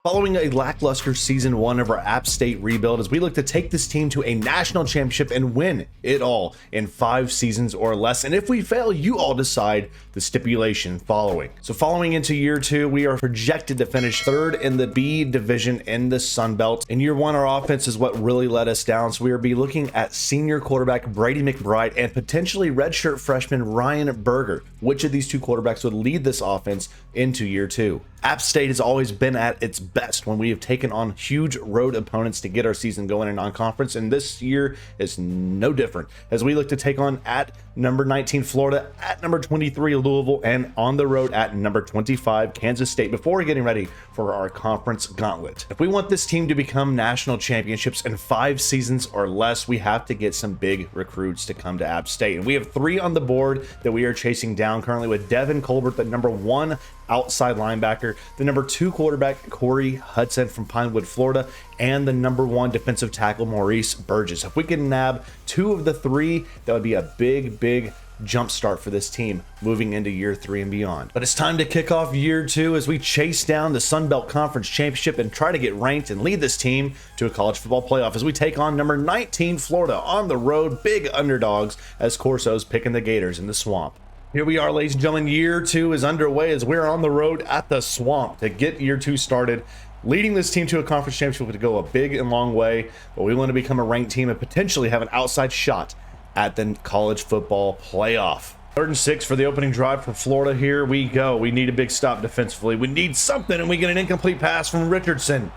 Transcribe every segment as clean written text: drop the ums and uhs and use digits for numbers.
Following a lackluster season 1 of our App State rebuild, as we look to take this team to a national championship and win it all in 5 seasons or less. And if we fail, you all decide the stipulation following. So following into year 2, we are projected to finish 3rd in the B division in the Sun Belt. In year 1, our offense is what really let us down. So we will be looking at senior quarterback Brady McBride and potentially redshirt freshman Ryan Berger. Which of these two quarterbacks would lead this offense into year 2? App State has always been at its best when we have taken on huge road opponents to get our season going in non-conference, and this year is no different as we look to take on at number 19 Florida, at number 23 Louisville, and on the road at number 25 Kansas State before getting ready for our conference gauntlet. If we want this team to become national championships in 5 seasons or less, we have to get some big recruits to come to App State, and we have 3 on the board that we are chasing down currently, with Devin Colbert, the number 1 outside linebacker, the number 2 quarterback Corey Hudson from Pinewood, Florida, and the number 1 defensive tackle Maurice Burgess. If we can nab 2 of the 3, that would be a big jump start for this team moving into year 3 and beyond. But it's time to kick off year 2 as we chase down the Sun Belt Conference Championship and try to get ranked and lead this team to a college football playoff as we take on number 19 Florida on the road, big underdogs as Corso's picking the Gators in the Swamp. Here we are, ladies and gentlemen. Year 2 is underway as we're on the road at the Swamp to get year 2 started. Leading this team to a conference championship would go a big and long way, but we want to become a ranked team and potentially have an outside shot at the college football playoff. 3rd and 6 for the opening drive for Florida. Here we go. We need a big stop defensively. We need something, and we get an incomplete pass from Richardson.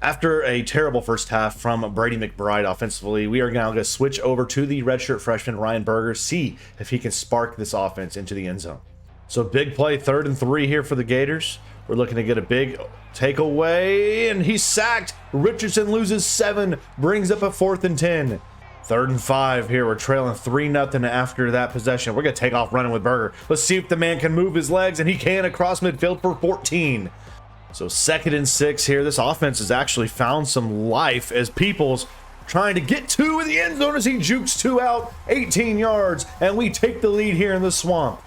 After a terrible first half from Brady McBride offensively, we are now going to switch over to the redshirt freshman Ryan Berger, see if he can spark this offense into the end zone. So big play, 3rd and 3 here for the Gators. We're looking to get a big takeaway, and he's sacked. Richardson loses 7, brings up a 4th and 10. 3rd and 5 here. We're trailing 3-0 after that possession. We're going to take off running with Berger. Let's see if the man can move his legs, and he can across midfield for 14. So 2nd and 6 here. This offense has actually found some life as Peoples trying to get 2 in the end zone as he jukes 2 out, 18 yards, and we take the lead here in the Swamp.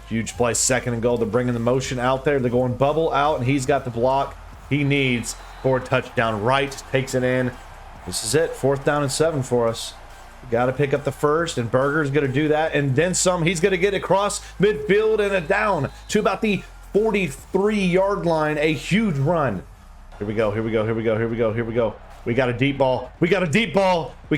Huge play, 2nd and goal. They're bringing the motion out there. They're going bubble out, and he's got the block he needs for a touchdown. Right takes it in. This is it. 4th down and 7 for us. Got to pick up the first, and Berger's going to do that, and then some. He's going to get across midfield and a down to about the 43-yard line, a huge run. Here we go. We got a deep ball. We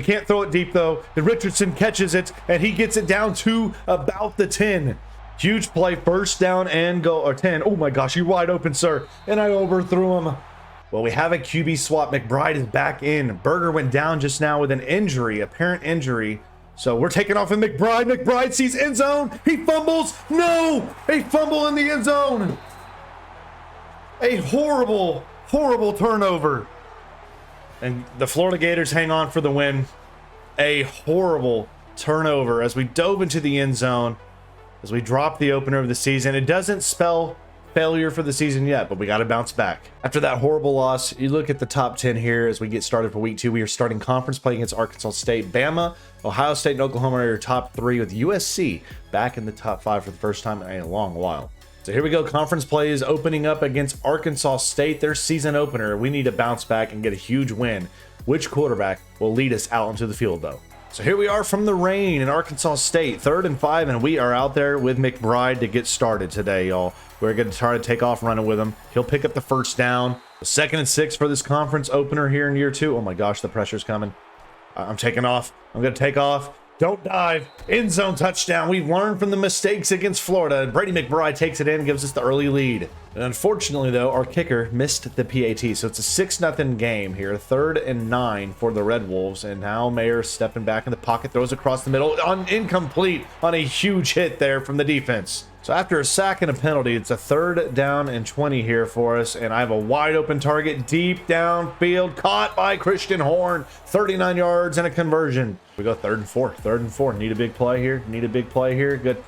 can't throw it deep, though. And Richardson catches it, and he gets it down to about the 10. Huge play, 1st down and goal, or 10. Oh my gosh, you're wide open, sir. And I overthrew him. Well, we have a QB swap. McBride is back in. Berger went down just now with an injury, apparent injury. So we're taking off with McBride. McBride sees end zone. He fumbles. No! A fumble in the end zone. A horrible turnover. And the Florida Gators hang on for the win. A horrible turnover as we dove into the end zone, as we dropped the opener of the season. It doesn't spell failure for the season yet, but we got to bounce back. After that horrible loss, you look at the top 10 here as we get started for week 2. We are starting conference play against Arkansas State, Bama, Ohio State, and Oklahoma are your top 3, with USC back in the top 5 for the first time in a long while. So here we go. Conference play is opening up against Arkansas State, their season opener. We need to bounce back and get a huge win. Which quarterback will lead us out into the field, though? So here we are from the rain in Arkansas State, 3rd and 5, and we are out there with McBride to get started today, y'all. We're going to try to take off running with him. He'll pick up the 1st down. 2nd and 6 for this conference opener here in year 2. Oh my gosh, the pressure's coming. I'm taking off. I'm going to take off. Don't dive. End zone touchdown. We've learned from the mistakes against Florida. Brady McBride takes it in and gives us the early lead. And unfortunately, though, our kicker missed the PAT. So it's a 6-0 game here. 3rd and 9 for the Red Wolves. And now Mayer stepping back in the pocket, throws across the middle. Incomplete on a huge hit there from the defense. So after a sack and a penalty, it's a 3rd down and 20 here for us. And I have a wide open target deep downfield, caught by Christian Horn. 39 yards and a conversion. We go 3rd and 4. 3rd and 4. Need a big play here. Good.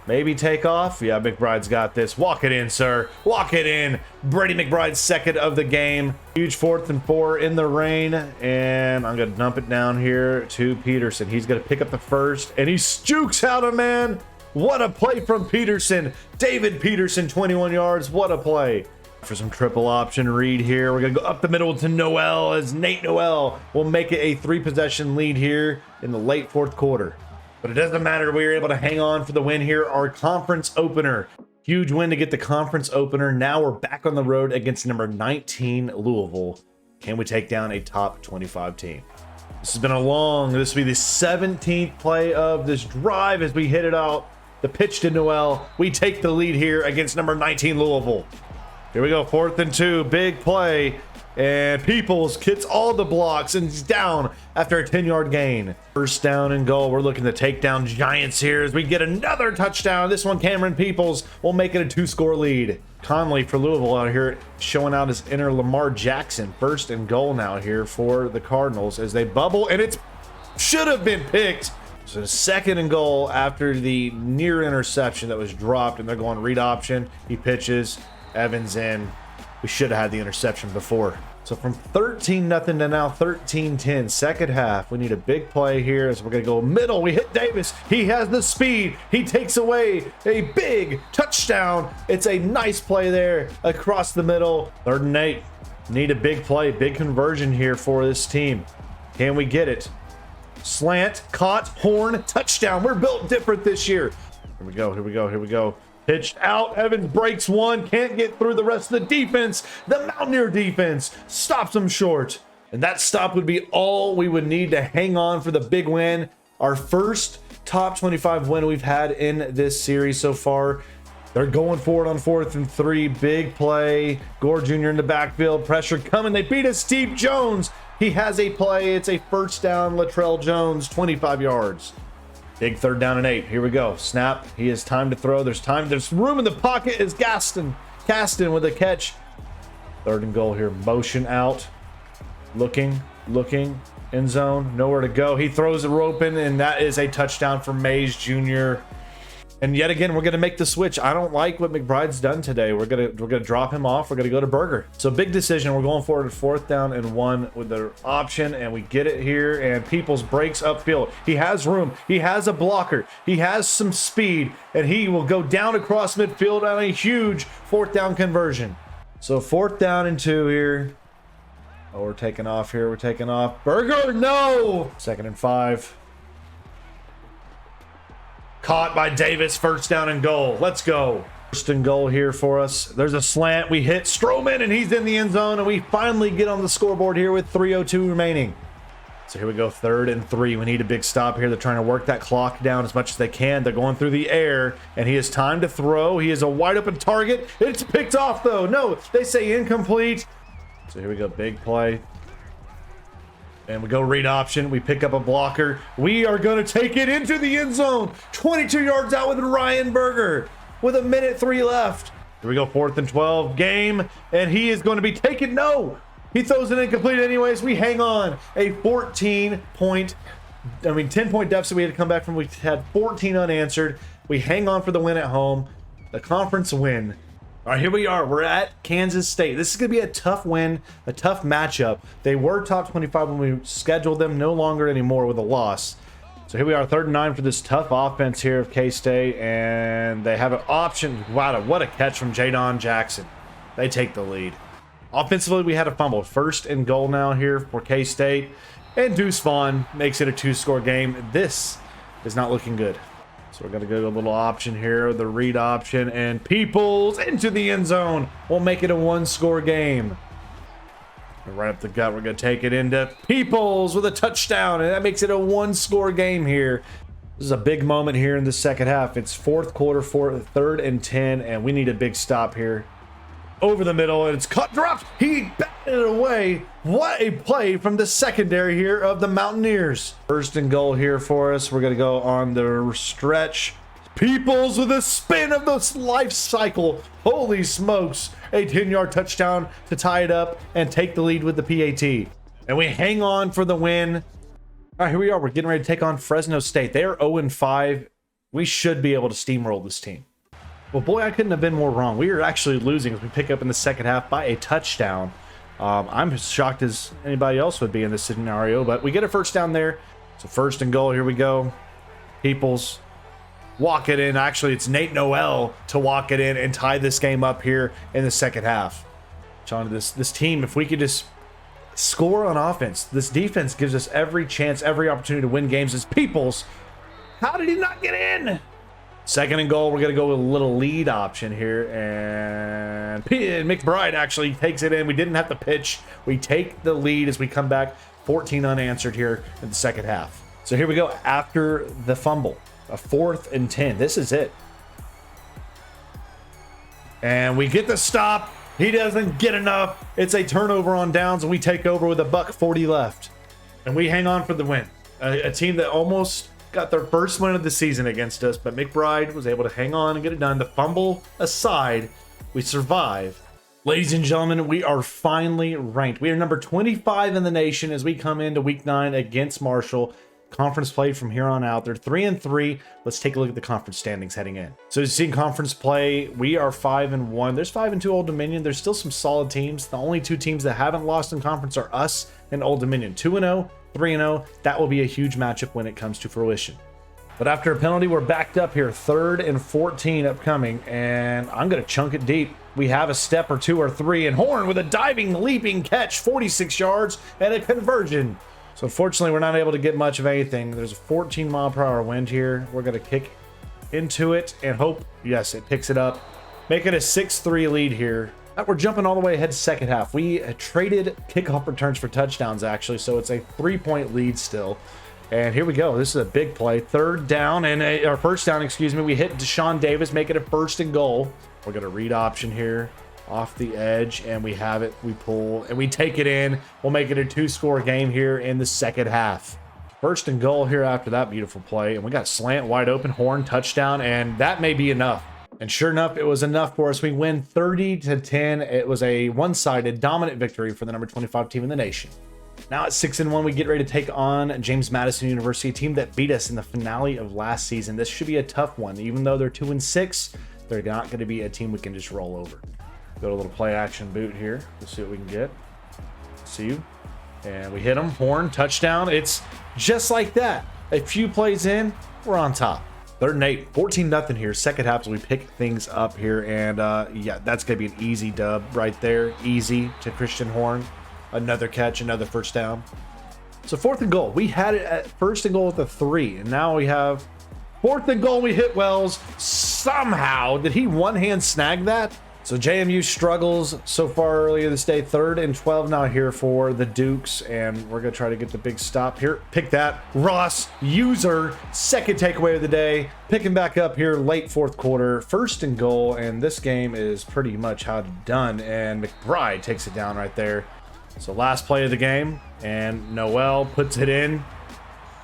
Maybe take off. Yeah, McBride's got this. Walk it in, sir. Walk it in. Brady McBride's 2nd of the game. Huge 4th and 4 in the rain. And I'm going to dump it down here to Peterson. He's going to pick up the 1st. And he jukes out a man. What a play from Peterson. David Peterson, 21 yards. What a play. For some triple option read here. We're going to go up the middle to Noel as Nate Noel will make it a 3-possession lead here in the late 4th quarter. But it doesn't matter. We were able to hang on for the win here. Our conference opener. Huge win to get the conference opener. Now we're back on the road against number 19 Louisville. Can we take down a top 25 team? This has been this will be the 17th play of this drive as we hit it out. The pitch to Noel. We take the lead here against number 19 Louisville. Here we go, 4th and 2, big play. And Peoples gets all the blocks and he's down after a 10-yard gain. 1st down and goal. We're looking to take down Giants here as we get another touchdown. This one, Cameron Peoples will make it a 2-score lead. Conley for Louisville out here showing out his inner Lamar Jackson. 1st and goal now here for the Cardinals as they bubble, and it should have been picked. So 2nd and goal after the near interception that was dropped, and they're going read option. He pitches, Evans in. We should have had the interception before. So from 13-0 to now 13-10, 2nd half. We need a big play here as we're going to go middle. We hit Davis. He has the speed. He takes away a big touchdown. It's a nice play there across the middle. 3rd and 8. Need a big play, big conversion here for this team. Can we get it? Slant, caught, horn, touchdown. We're built different this year. Here we go, here we go, here we go. Pitched out, Evans breaks one, can't get through the rest of the defense. The Mountaineer defense stops him short. And that stop would be all we would need to hang on for the big win. Our first top 25 win we've had in this series so far. They're going for it on 4th and 3, big play. Gore Jr. in the backfield, pressure coming. They beat us, Steve Jones. He has a play, it's a 1st down, Latrell Jones, 25 yards. Big 3rd down and 8. Here we go. Snap. He has time to throw. There's time. There's room in the pocket. Is Caston with a catch. 3rd and goal here. Motion out. Looking. End zone. Nowhere to go. He throws it open, and that is a touchdown for Mays Jr. And yet again, we're going to make the switch. I don't like what McBride's done today. We're gonna drop him off. We're going to go to Berger. So big decision. We're going forward at 4th down and 1 with the option, and we get it here. And Peoples breaks upfield. He has room. He has a blocker. He has some speed, and he will go down across midfield on a huge 4th down conversion. So 4th down and 2 here. Oh, we're taking off here. We're taking off. Berger, no! 2nd and 5. Caught by Davis, 1st down and goal. Let's go. 1st and goal here for us. There's a slant. We hit Stroman, and he's in the end zone, and we finally get on the scoreboard here with 3:02 remaining. So here we go, 3rd and 3. We need a big stop here. They're trying to work that clock down as much as they can. They're going through the air, and he has time to throw. He is a wide open target. It's picked off, though. No, they say incomplete. So here we go, big play. And we go read option. We pick up a blocker. We are going to take it into the end zone. 22 yards out with Ryan Berger with 1:03 left. Here we go, 4th and 12 game. And he is going to be taken. No, he throws it incomplete anyways. We hang on. A 10-point deficit we had to come back from. We had 14 unanswered. We hang on for the win at home. The conference win. All right, here we are. We're at Kansas State. This is going to be a tough win, a tough matchup. They were top 25 when we scheduled them, no longer anymore with a loss. So here we are, 3rd and 9 for this tough offense here of K-State, and they have an option. Wow, what a catch from Jadon Jackson. They take the lead. Offensively, we had a fumble. 1st and goal now here for K-State, and Deuce Vaughn makes it a 2-score game. This is not looking good. So we're going to go a little option here, the read option, and Peoples into the end zone. We'll make it a 1-score game. Right up the gut, we're going to take it into Peoples with a touchdown, and that makes it a 1-score game here. This is a big moment here in the 2nd half. It's 4th quarter, 3rd and 10, and we need a big stop here. Over the middle, and it's cut, dropped. He batted it away. What a play from the secondary here of the Mountaineers. 1st and goal here for us. We're going to go on the stretch. Peoples with a spin of the life cycle. Holy smokes. A 10-yard touchdown to tie it up and take the lead with the PAT. And we hang on for the win. All right, here we are. We're getting ready to take on Fresno State. They are 0-5. We should be able to steamroll this team. Well, boy, I couldn't have been more wrong. We are actually losing as we pick up in the 2nd half by a touchdown. I'm as shocked as anybody else would be in this scenario, but we get a 1st down there. So 1st and goal, here we go. Peoples walk it in. Actually, it's Nate Noel to walk it in and tie this game up here in the 2nd half. John, this team, if we could just score on offense, this defense gives us every chance, every opportunity to win games. As Peoples, how did he not get in? Second and goal, we're going to go with a little lead option here, and McBride actually takes it in. We didn't have to pitch. We take the lead as we come back 14 unanswered here in the second half. So here we go after the fumble, a 4th and 10. This is it. And we get the stop. He doesn't get enough. It's a turnover on downs, and we take over with $1:40 left. And we hang on for the win. A team that almost got their first win of the season against us, but McBride was able to hang on and get it done. The fumble aside, we survive. Ladies and gentlemen, we are finally ranked. We are number 25 in the nation as we come into week 9 against Marshall. Conference play from here on out. They're 3-3. Let's take a look at the conference standings heading in. So as you see in conference play, we are 5-1. There's 5-2 Old Dominion. There's still some solid teams. The only 2 teams that haven't lost in conference are us and Old Dominion. 2-0. 3-0, that will be a huge matchup when it comes to fruition. But after a penalty, we're backed up here. 3rd and 14 upcoming, and I'm going to chunk it deep. We have a step or 2 or 3, and Horn with a diving, leaping catch, 46 yards, and a conversion. So unfortunately, we're not able to get much of anything. There's a 14-mile-per-hour wind here. We're going to kick into it and hope, yes, it picks it up. Make it a 6-3 lead here. We're jumping all the way ahead to second half. We traded kickoff returns for touchdowns, actually, so it's a 3-point lead still. And here we go. This is a big play. 3rd down, and our first down, excuse me. We hit Deshaun Davis, make it a 1st and goal. We're going to read option here off the edge, and we have it. We pull, and we take it in. We'll make it a 2-score game here in the second half. 1st and goal here after that beautiful play, and we got slant wide open, Horn, touchdown, and that may be enough. And sure enough, it was enough for us. We win 30-10. It was a one-sided dominant victory for the number 25 team in the nation. Now at 6-1, we get ready to take on James Madison University, a team that beat us in the finale of last season. This should be a tough one. Even though they're 2-6, they're not going to be a team we can just roll over. Go to a little play action boot here. Let's see what we can get. See you. And we hit them. Horn, touchdown. It's just like that. A few plays in, we're on top. 3rd and 8, 14-0 here. Second half as we pick things up here. And yeah, that's going to be an easy dub right there. Easy to Christian Horn. Another catch, another 1st down. So 4th and goal. We had it at 1st and goal with a 3. And now we have 4th and goal. We hit Wells. Somehow, did he one-hand snag that? So JMU struggles so far earlier this day. 3rd and 12 now here for the Dukes, and we're going to try to get the big stop here. Pick that. Ross, user, 2nd takeaway of the day. Picking back up here late 4th quarter. 1st and goal, and this game is pretty much how it's done, and McBride takes it down right there. So last play of the game, and Noel puts it in.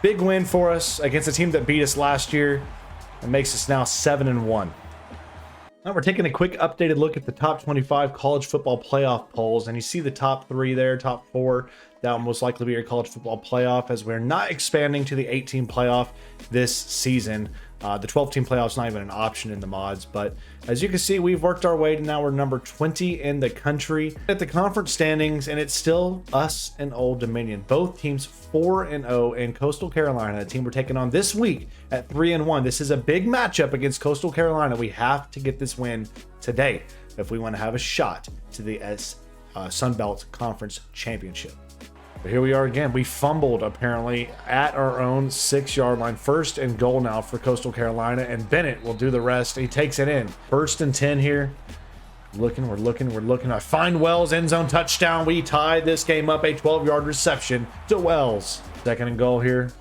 Big win for us against a team that beat us last year and makes us now 7-1. Now we're taking a quick updated look at the top 25 college football playoff polls, and you see the top 3 there, top 4. That will most likely be your college football playoff, as we're not expanding to the 18 playoff this season. The 12-team playoff is not even an option in the mods, but as you can see, we've worked our way to now we're number 20 in the country at the conference standings, and it's still us and Old Dominion. Both teams 4-0, and Coastal Carolina, the team we're taking on this week at 3-1. This is a big matchup against Coastal Carolina. We have to get this win today if we want to have a shot to the Sun Belt Conference Championship. But here we are again. We fumbled apparently at our own 6-yard line. 1st and goal now for Coastal Carolina, and Bennett will do the rest. He takes it in. 1st and 10 here. We're looking. I find Wells, end zone touchdown. We tied this game up. A 12-yard reception to Wells. 2nd and goal here.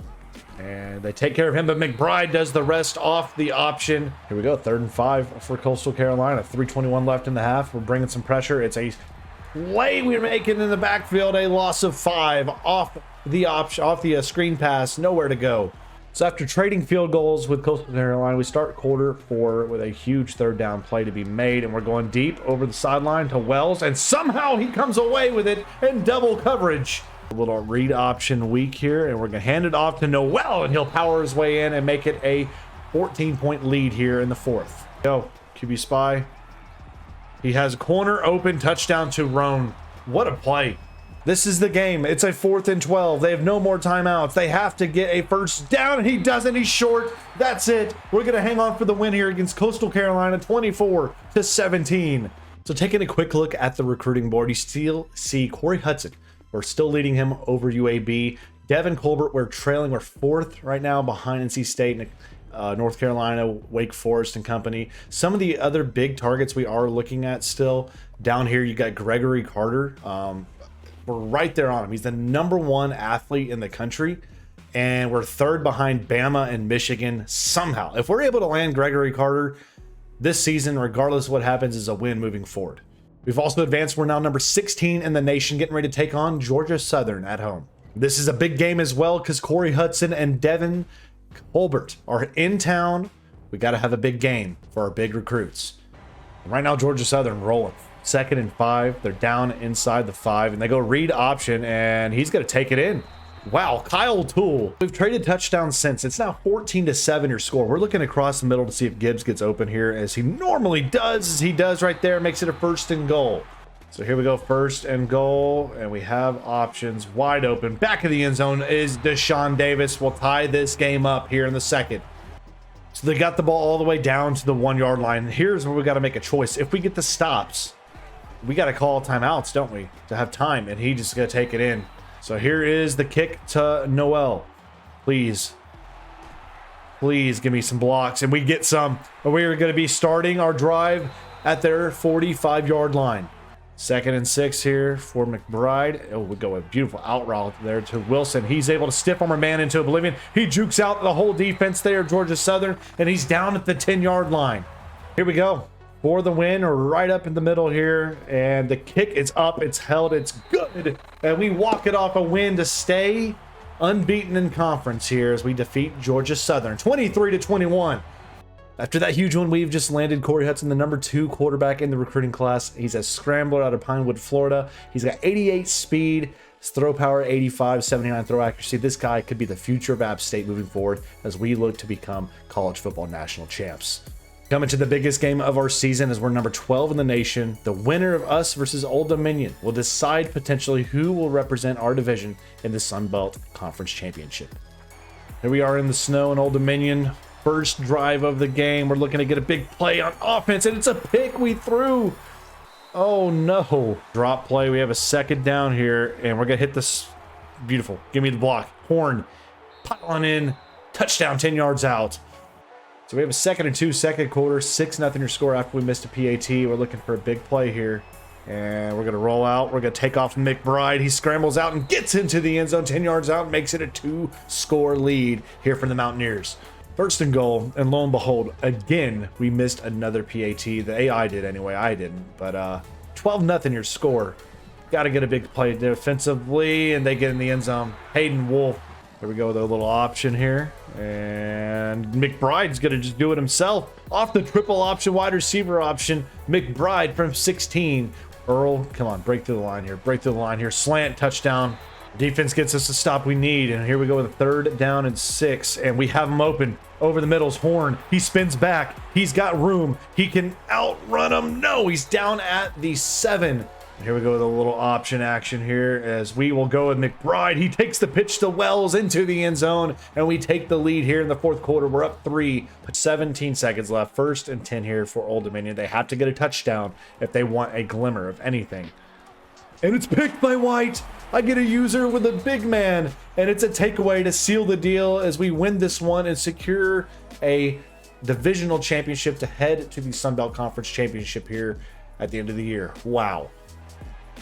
And they take care of him, but McBride does the rest off the option. Here we go. 3rd and 5 for Coastal Carolina. 3:21 left in the half. We're bringing some pressure. It's a play we're making in the backfield, a loss of 5 off the screen pass, nowhere to go. So after trading field goals with Coastal Carolina, we start quarter 4 with a huge 3rd down play to be made, and we're going deep over the sideline to Wells, and somehow he comes away with it in double coverage. A little read option weak here, and we're going to hand it off to Noel, and he'll power his way in and make it a 14-point lead here in the 4th. Go, QB spy. He has a corner open, touchdown to Roan. What a play. This is the game. It's a 4th and 12. They have no more timeouts. They have to get a 1st down, and he doesn't. He's short. That's it. We're going to hang on for the win here against Coastal Carolina, 24-17. So taking a quick look at the recruiting board, you still see Corey Hudson. We're still leading him over UAB. Devin Colbert, we're trailing. We're 4th right now behind NC State and North Carolina, Wake Forest and company. Some of the other big targets we are looking at still. Down here, you got Gregory Carter. We're right there on him. He's the #1 athlete in the country. And we're 3rd behind Bama and Michigan somehow. If we're able to land Gregory Carter this season, regardless of what happens, is a win moving forward. We've also advanced. We're now number 16 in the nation, getting ready to take on Georgia Southern at home. This is a big game as well because Corey Hudson and Devin Colbert are in town. We got to have a big game for our big recruits. And right now, Georgia Southern rolling 2nd and 5. They're down inside the 5, and they go read option, and he's going to take it in. Wow, Kyle Toole. We've traded touchdowns since. It's now 14-7 your score. We're looking across the middle to see if Gibbs gets open here, as he normally does, as he does right there. Makes it a 1st and goal. So here we go, 1st and goal, and we have options wide open. Back of the end zone is Deshaun Davis. We'll tie this game up here in the 2nd. So they got the ball all the way down to the 1-yard line. Here's where we got to make a choice. If we get the stops, we got to call timeouts, don't we, to have time, and he just got to take it in. So here is the kick to Noel. Please give me some blocks, and we get some. We are going to be starting our drive at their 45-yard line. 2nd and 6 here for McBride. Oh, we go a beautiful out route there to Wilson. He's able to stiff arm a man into oblivion. He jukes out the whole defense there, Georgia Southern, and he's down at the 10-yard line. Here we go for the win, right up in the middle here, and the kick is up, it's held, it's good, and we walk it off, a win to stay unbeaten in conference here as we defeat Georgia Southern 23-21. After that huge win, we've just landed Corey Hudson, the #2 quarterback in the recruiting class. He's a scrambler out of Pinewood, Florida. He's got 88 speed, his throw power 85, 79 throw accuracy. This guy could be the future of App State moving forward as we look to become college football national champs. Coming to the biggest game of our season as we're number 12 in the nation. The winner of us versus Old Dominion will decide potentially who will represent our division in the Sun Belt Conference Championship. Here we are in the snow in Old Dominion. First drive of the game. We're looking to get a big play on offense, and it's a pick we threw. Oh no. Drop play. We have a 2nd down here, and we're going to hit this. Beautiful. Give me the block. Horn. Pile in. Touchdown, 10 yards out. So we have a 2nd and 2, 2nd quarter, 6-0 your score after we missed a PAT. We're looking for a big play here. And we're going to roll out. We're going to take off McBride. He scrambles out and gets into the end zone, 10 yards out, and makes it a 2-score lead here for the Mountaineers. 1st and goal, and lo and behold, again, we missed another PAT. The AI did anyway, I didn't. But 12-0 your score. Got to get a big play defensively, and they get in the end zone. Hayden Wolf. There we go with a little option here. And McBride's going to just do it himself. Off the triple option, wide receiver option. McBride from 16. Earl, come on, break through the line here. Break through the line here. Slant, touchdown. Defense gets us the stop we need. And here we go with a 3rd down and 6. And we have him open over the middle's Horn. He spins back. He's got room. He can outrun him. No, he's down at the 7. Here we go with a little option action here as we will go with McBride. He takes the pitch to Wells into the end zone, and we take the lead here in the 4th quarter. We're up 3, 17 seconds left. 1st and 10 here for Old Dominion. They have to get a touchdown if they want a glimmer of anything. And it's picked by White. I get a user with a big man, and it's a takeaway to seal the deal as we win this one and secure a divisional championship to head to the Sun Belt Conference Championship here at the end of the year. Wow.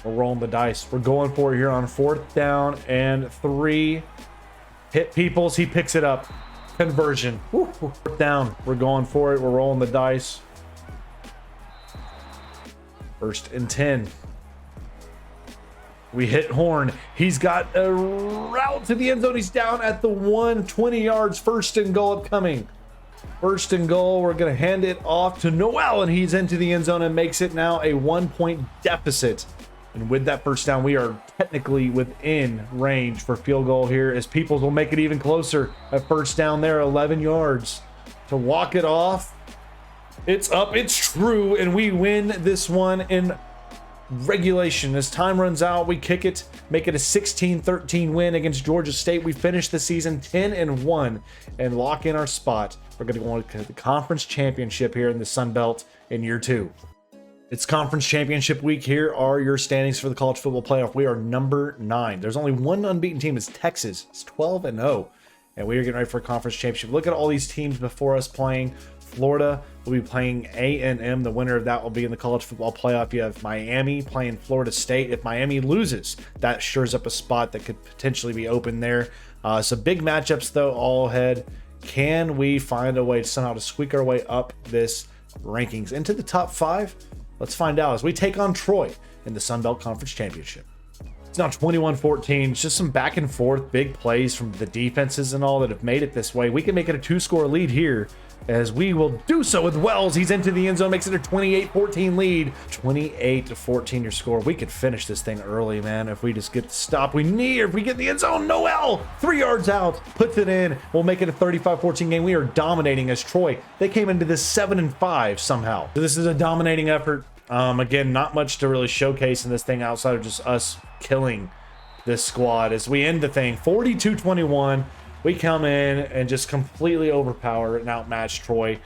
We're rolling the dice. We're going for it here on 4th down and 3. Hit Peoples. He picks it up. Conversion. 4th down. We're going for it. We're rolling the dice. 1st and 10. We hit Horn. He's got a route to the end zone. He's down at the 1, 20 yards. 1st and goal upcoming. 1st and goal. We're going to hand it off to Noel, and he's into the end zone and makes it now a 1-point deficit. And with that 1st down, we are technically within range for field goal here as Peoples will make it even closer. A 1st down there, 11 yards. To walk it off. It's up, it's true, and we win this one in regulation. As time runs out, we kick it, make it a 16-13 win against Georgia State. We finish the season 10-1 and lock in our spot. We're going to go on to the conference championship here in the Sun Belt in year 2. It's conference championship week. Here are your standings for the college football playoff. We are number 9. There's only one unbeaten team. It's Texas. It's 12-0. And we are getting ready for a conference championship. Look at all these teams before us playing. Florida will be playing A&M. The winner of that will be in the college football playoff. You have Miami playing Florida State. If Miami loses, that shores up a spot that could potentially be open there. Some big matchups, though, all ahead. Can we find a way somehow to squeak our way up this rankings into the top 5? Let's find out as we take on Troy in the Sun Belt Conference Championship. It's now 21-14. It's just some back and forth big plays from the defenses and all that have made it this way. We can make it a 2-score lead here as we will do so with Wells. He's into the end zone, makes it a 28-14 lead. 28-14 your score. We could finish this thing early, man. If we just get the stop we need, if we get the end zone, Noel, 3 yards out, puts it in. We'll make it a 35-14 game. We are dominating as Troy. They came into this 7-5 somehow. So this is a dominating effort. Again, not much to really showcase in this thing outside of just us killing this squad as we end the thing 42-21. We come in and just completely overpower and outmatch Troy.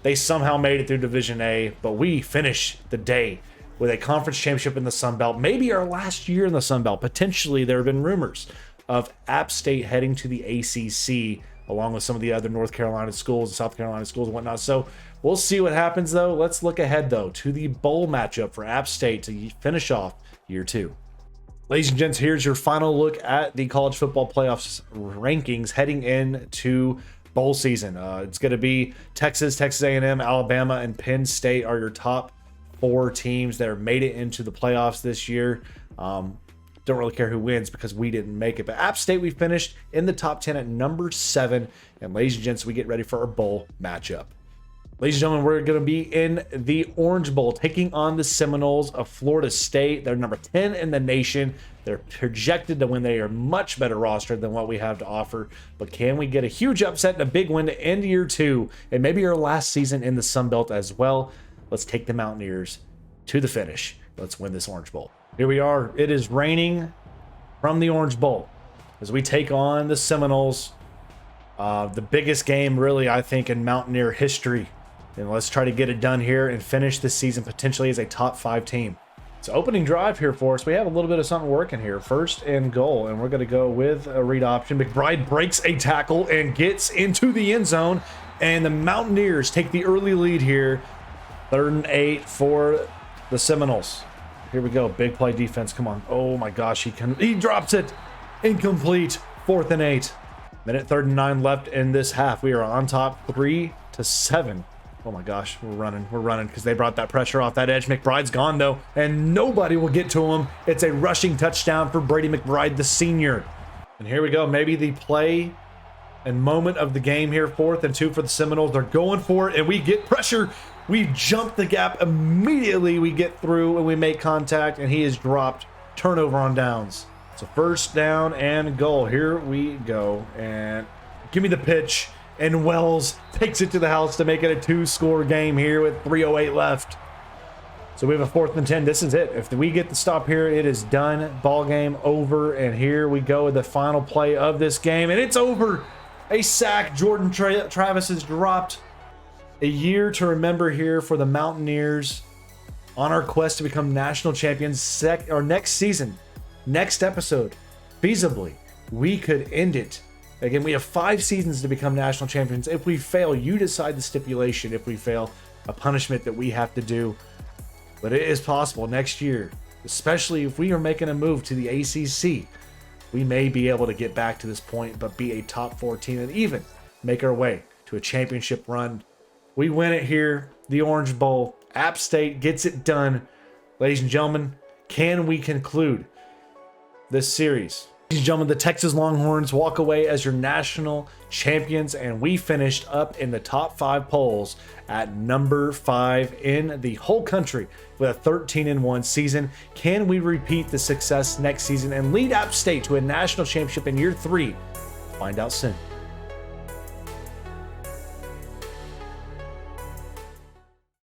They somehow made it through Division A, but we finish the day with a conference championship in the Sun Belt. Maybe our last year in the Sun Belt. Potentially, there have been rumors of App State heading to the ACC, along with some of the other North Carolina schools and South Carolina schools and whatnot. So we'll see what happens, though. Let's look ahead, though, to the bowl matchup for App State to finish off year 2. Ladies and gents, here's your final look at the college football playoffs rankings heading into bowl season. It's going to be Texas, Texas A&M, Alabama, and Penn State are your top 4 teams that have made it into the playoffs this year. Don't really care who wins because we didn't make it. But App State, we finished in the top 10 at number 7. And ladies and gents, we get ready for our bowl matchup. Ladies and gentlemen, we're going to be in the Orange Bowl, taking on the Seminoles of Florida State. They're number 10 in the nation. They're projected to win. They are much better roster than what we have to offer. But can we get a huge upset and a big win to end year 2 and maybe our last season in the Sun Belt as well? Let's take the Mountaineers to the finish. Let's win this Orange Bowl. Here we are. It is raining from the Orange Bowl as we take on the Seminoles. The biggest game, really, I think, in Mountaineer history. And let's try to get it done here and finish this season potentially as a top 5 team. It's an opening drive here for us. We have a little bit of something working here. 1st and goal, and we're going to go with a read option. McBride breaks a tackle and gets into the end zone, and the Mountaineers take the early lead here. 3rd and 8 for the Seminoles. Here we go. Big play defense. Come on. Oh my gosh, he drops it. Incomplete. 4th and 8. Minute 3rd and 9 left in this half. We are on top 3-7. Oh my gosh, we're running because they brought that pressure off that edge. McBride's gone though, and nobody will get to him. It's a rushing touchdown for Brady McBride, the senior. And here we go, maybe the play and moment of the game here. 4th and 2 for the Seminoles. They're going for it, and we get pressure. We jump the gap immediately. We get through and we make contact, and he is dropped. Turnover on downs. So 1st down and goal. Here we go, and give me the pitch. And Wells takes it to the house to make it a 2-score game here with 3:08 left. So we have a 4th and 10. This is it. If we get the stop here, it is done. Ball game over. And here we go with the final play of this game. And it's over. A sack. Jordan Travis is dropped. A year to remember here for the Mountaineers on our quest to become national champions. Our next season, next episode, feasibly, we could end it. Again, we have 5 seasons to become national champions. If we fail, you decide the stipulation. If we fail, a punishment that we have to do. But it is possible next year, especially if we are making a move to the ACC, we may be able to get back to this point, but be a top 4 team and even make our way to a championship run. We win it here, the Orange Bowl. App State gets it done. Ladies and gentlemen, can we conclude this series? Ladies and gentlemen, the Texas Longhorns walk away as your national champions, and we finished up in the top 5 polls at number 5 in the whole country with a 13-1 season. Can we repeat the success next season and lead App State to a national championship in year 3? Find out soon.